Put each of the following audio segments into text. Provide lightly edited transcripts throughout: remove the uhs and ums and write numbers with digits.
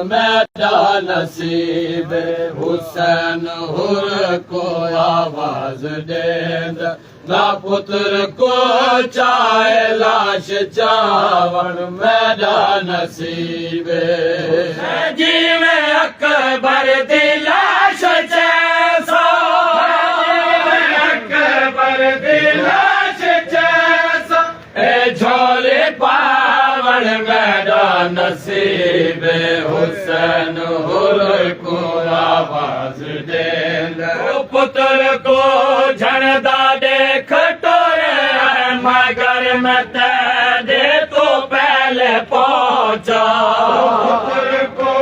मेरा नसीब हुसैन हुर को आवाज देंद ना पुत्र को चाहे लाश चावन मेरा नसीब जीवे अकबर दी लाश जैसा अकबर दी लाश जैसा ए झोले पावन मेरा नसीब हुसैन हुर को आवाज देंद पुत्र को झड़दा देख टोरे मगर मैं तेरे तो पहले पहुंचा पुत्र को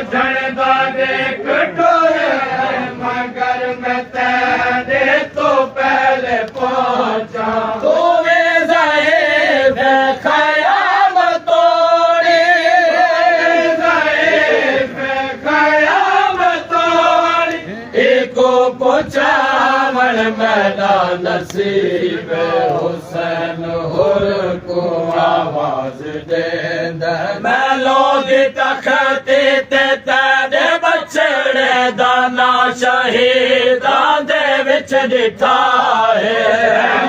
झड़दा देख टोरे मगर मैं तेरे तो पहले पहुंचा तो चावल मेरा नसीब हुसैन हुर को आवाज देंद मैं लोग तखते ते तेरे बछड़े दाना शहीदां दे विच दिठा है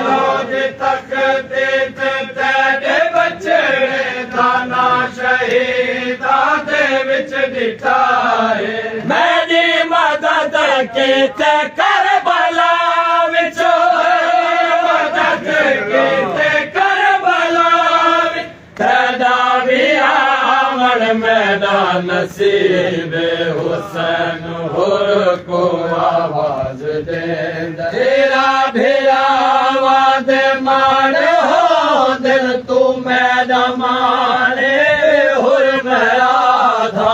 लोग तखते ते तेरे बछड़े दाना शहीदां दे विच दिठा है मेरी मदद कीते करबला विच मदद कीते करबला विच तेरा भी आमन मेरा नसीब हुसैन हुर को आवाज देंद तेरा भेरावा दे मान हो दिल तू मेरा माने हुर मेरा था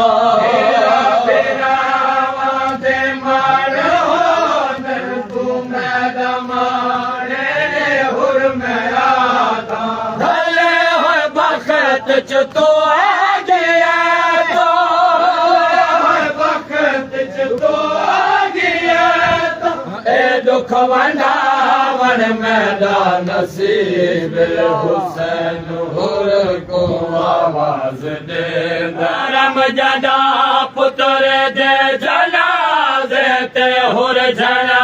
तो आ गया तो वक्त तो आ गया तो ए दुख वंडावन मेरा नसीब हुसैन हुर को आवाज देंद रम जदा पुत्र दे जनाजे ते हुर जना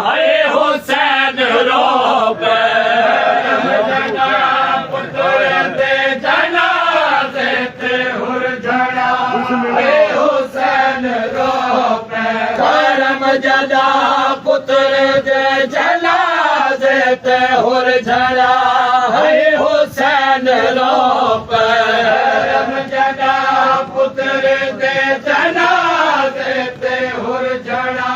है हुसैन रोबे जदा पुत्र दे जनाजे ते हुर झड़ा है हुसैन रोप जदा पुत्र दे जनाजे ते हुर झड़ा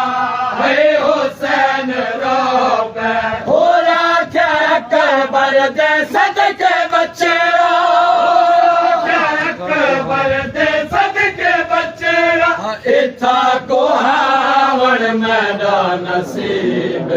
है हुसैन रोप हो राख्या अकबर दे सदके बच्चे अकबर दे सदके बच्चे इथा को मेरा नसीब